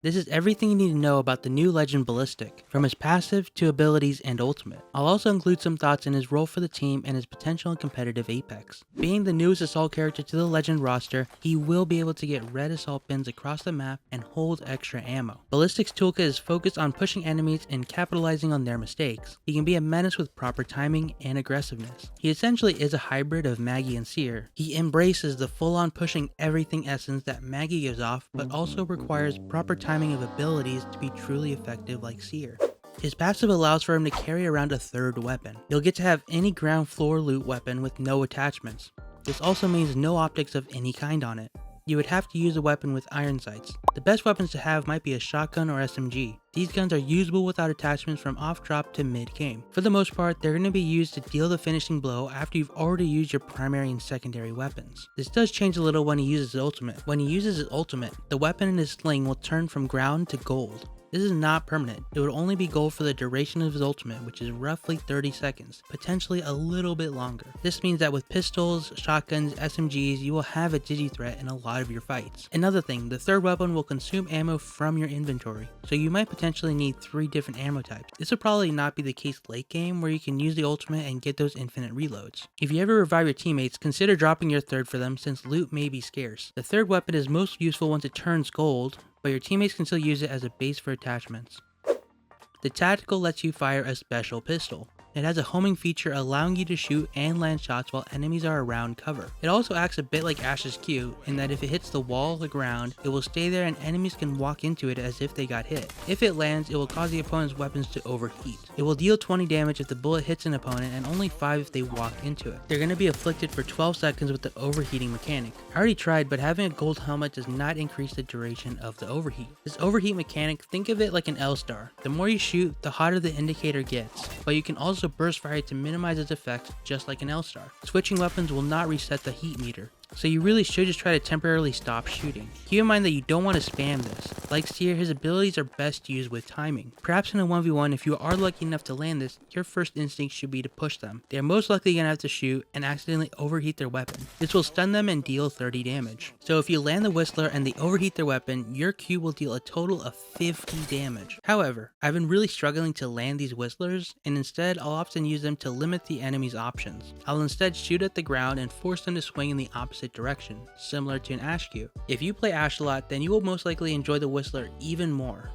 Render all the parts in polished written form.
This is everything you need to know about the new legend Ballistic, from his passive to abilities and ultimate. I'll also include some thoughts in his role for the team and his potential in competitive Apex. Being the newest assault character to the legend roster, he will be able to get red assault bins across the map and hold extra ammo. Ballistic's toolkit is focused on pushing enemies and capitalizing on their mistakes. He can be a menace with proper timing and aggressiveness. He essentially is a hybrid of Maggie and Seer. He embraces the full-on pushing everything essence that Maggie gives off, but also requires proper timing of abilities to be truly effective like Seer. His passive allows for him to carry around a third weapon. You'll get to have any ground floor loot weapon with no attachments. This also means no optics of any kind on it. You would have to use a weapon with iron sights. The best weapons to have might be a shotgun or SMG. These guns are usable without attachments from off drop to mid game. For the most part, they're going to be used to deal the finishing blow after you've already used your primary and secondary weapons. This does change a little when he uses his ultimate. When he uses his ultimate, the weapon in his sling will turn from ground to gold. This is not permanent. It would only be gold for the duration of his ultimate, which is roughly 30 seconds, potentially a little bit longer. This means that with pistols, shotguns, SMGs, you will have a digi threat in a lot of your fights. Another thing, the third weapon will consume ammo from your inventory, so you might potentially need 3 different ammo types. This will probably not be the case late game, where you can use the ultimate and get those infinite reloads. If you ever revive your teammates, consider dropping your third for them since loot may be scarce. The third weapon is most useful once it turns gold, but your teammates can still use it as a base for attachments. The tactical lets you fire a special pistol. It has a homing feature allowing you to shoot and land shots while enemies are around cover. It also acts a bit like Ash's Q in that if it hits the wall or the ground, it will stay there and enemies can walk into it as if they got hit. If it lands, it will cause the opponent's weapons to overheat. It will deal 20 damage if the bullet hits an opponent and only 5 if they walk into it. They're going to be afflicted for 12 seconds with the overheating mechanic. I already tried, but having a gold helmet does not increase the duration of the overheat. This overheat mechanic, think of it like an L-star. The more you shoot, the hotter the indicator gets, but you can also burst fire to minimize its effects just like an L-star. Switching weapons will not reset the heat meter, so you really should just try to temporarily stop shooting. Keep in mind that you don't want to spam this. Like Seer, his abilities are best used with timing. Perhaps in a 1v1, if you are lucky enough to land this, your first instinct should be to push them. They are most likely going to have to shoot and accidentally overheat their weapon. This will stun them and deal 30 damage. So if you land the Whistler and they overheat their weapon, your Q will deal a total of 50 damage. However, I've been really struggling to land these Whistlers, and instead I'll often use them to limit the enemy's options. I'll instead shoot at the ground and force them to swing in the opposite direction, similar to an Ash Q. If you play Ash a lot, then you will most likely enjoy the Whistler even more.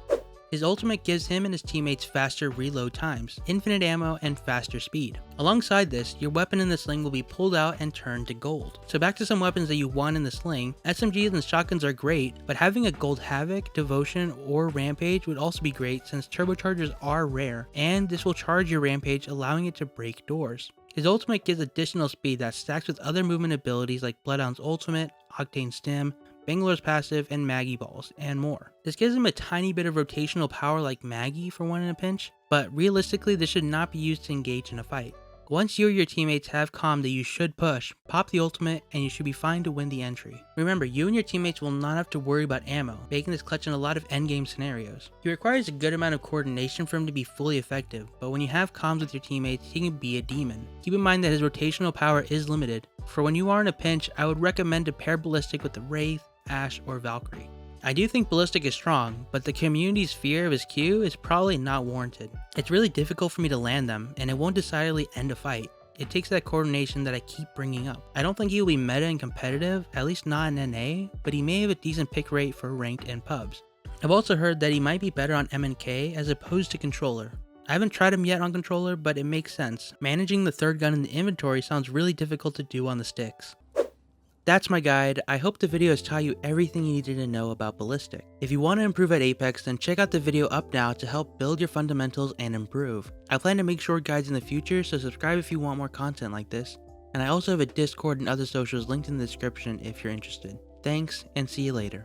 His ultimate gives him and his teammates faster reload times, infinite ammo, and faster speed. Alongside this, your weapon in the sling will be pulled out and turned to gold. So back to some weapons that you want in the sling. SMGs and shotguns are great, but having a gold Havoc, Devotion, or Rampage would also be great since turbochargers are rare, and this will charge your Rampage, allowing it to break doors. His ultimate gives additional speed that stacks with other movement abilities like Bloodhound's ultimate, Octane Stim, Bangalore's passive, and Maggie Balls, and more. This gives him a tiny bit of rotational power like Maggie for one in a pinch, but realistically this should not be used to engage in a fight. Once you or your teammates have calm that you should push, pop the ultimate and you should be fine to win the entry. Remember, you and your teammates will not have to worry about ammo, making this clutch in a lot of endgame scenarios. He requires a good amount of coordination for him to be fully effective, but when you have comms with your teammates, he can be a demon. Keep in mind that his rotational power is limited. For when you are in a pinch, I would recommend to pair Ballistic with the Wraith, Ash, or Valkyrie. I do think Ballistic is strong, but the community's fear of his Q is probably not warranted. It's really difficult for me to land them, and it won't decidedly end a fight. It takes that coordination that I keep bringing up. I don't think he will be meta and competitive, at least not in NA, but he may have a decent pick rate for ranked and pubs. I've also heard that he might be better on MNK as opposed to controller. I haven't tried him yet on controller, but it makes sense. Managing the third gun in the inventory sounds really difficult to do on the sticks. That's my guide. I hope the video has taught you everything you needed to know about Ballistic. If you want to improve at Apex, then check out the video up now to help build your fundamentals and improve. I plan to make short guides in the future, so subscribe if you want more content like this. And I also have a Discord and other socials linked in the description if you're interested. Thanks, and see you later.